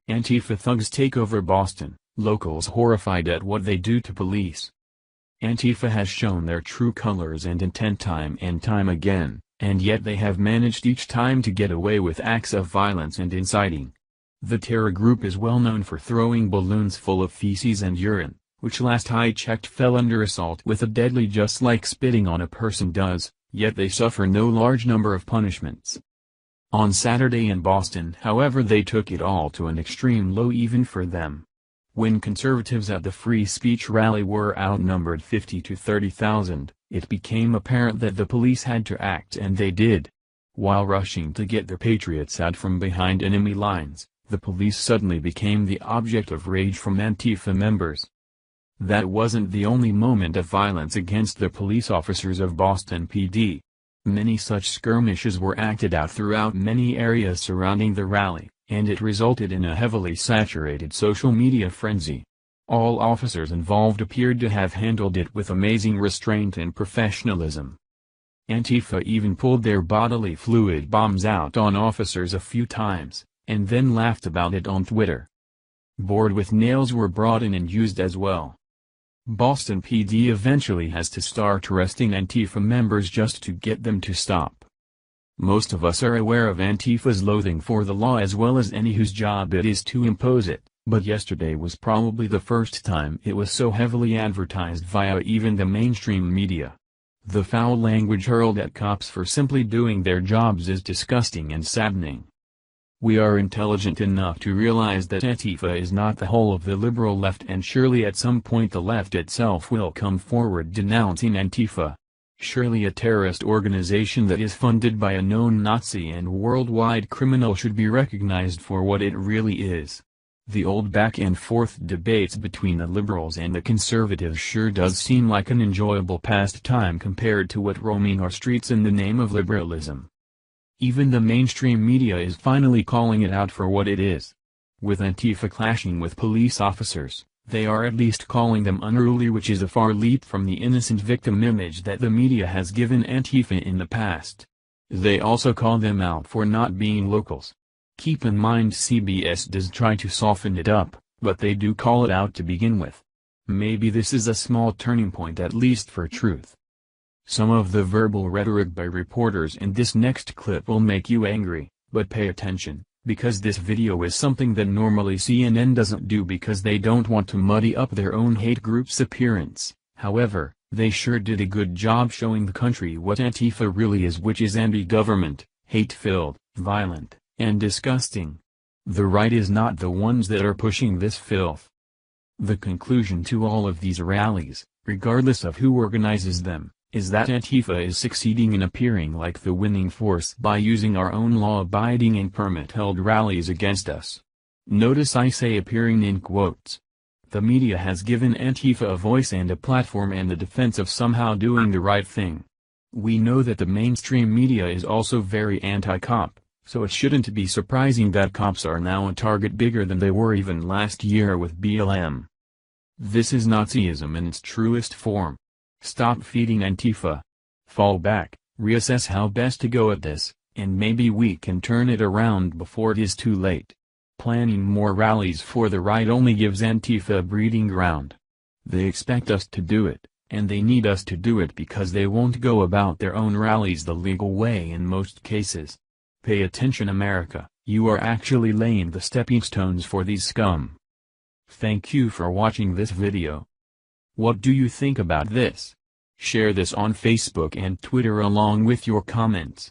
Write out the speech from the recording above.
Antifa thugs take over Boston, locals horrified at what they do to police. Antifa has shown their true colors and intent time and time again, and yet they have managed each time to get away with acts of violence and inciting. The terror group is well known for throwing balloons full of feces and urine, which last I checked fell under assault with a deadly just like spitting on a person does, yet they suffer no large number of punishments. On Saturday in Boston, however, they took it all to an extreme low even for them. When conservatives at the free speech rally were outnumbered 50 to 30,000, it became apparent that the police had to act, and they did. While rushing to get their patriots out from behind enemy lines, the police suddenly became the object of rage from Antifa members. That wasn't the only moment of violence against the police officers of Boston PD. Many such skirmishes were acted out throughout many areas surrounding the rally, and it resulted in a heavily saturated social media frenzy. All officers involved appeared to have handled it with amazing restraint and professionalism. Antifa even pulled their bodily fluid bombs out on officers a few times, and then laughed about it on Twitter. Board with nails were brought in and used as well. Boston PD eventually has to start arresting Antifa members just to get them to stop. Most of us are aware of Antifa's loathing for the law as well as any whose job it is to impose it, but yesterday was probably the first time it was so heavily advertised via even the mainstream media. The foul language hurled at cops for simply doing their jobs is disgusting and saddening. We are intelligent enough to realize that Antifa is not the whole of the liberal left, and surely at some point the left itself will come forward denouncing Antifa. Surely a terrorist organization that is funded by a known Nazi and worldwide criminal should be recognized for what it really is. The old back and forth debates between the liberals and the conservatives sure does seem like an enjoyable pastime compared to what roaming our streets in the name of liberalism. Even the mainstream media is finally calling it out for what it is. With Antifa clashing with police officers, they are at least calling them unruly, which is a far leap from the innocent victim image that the media has given Antifa in the past. They also call them out for not being locals. Keep in mind CBS does try to soften it up, but they do call it out to begin with. Maybe this is a small turning point, at least for truth. Some of the verbal rhetoric by reporters in this next clip will make you angry, but pay attention, because this video is something that normally CNN doesn't do because they don't want to muddy up their own hate group's appearance. However, they sure did a good job showing the country what Antifa really is, which is anti-government, hate-filled, violent, and disgusting. The right is not the ones that are pushing this filth. The conclusion to all of these rallies, regardless of who organizes them, is that Antifa is succeeding in appearing like the winning force by using our own law-abiding and permit-held rallies against us. Notice I say appearing in quotes. The media has given Antifa a voice and a platform and the defense of somehow doing the right thing. We know that the mainstream media is also very anti-cop, so it shouldn't be surprising that cops are now a target bigger than they were even last year with BLM. This is Nazism in its truest form. Stop feeding Antifa. Fall back, reassess how best to go at this, and maybe we can turn it around before it is too late. Planning more rallies for the right only gives Antifa a breeding ground. They expect us to do it, and they need us to do it because they won't go about their own rallies the legal way in most cases. Pay attention, America, you are actually laying the stepping stones for these scum. Thank you for watching this video. What do you think about this? Share this on Facebook and Twitter along with your comments.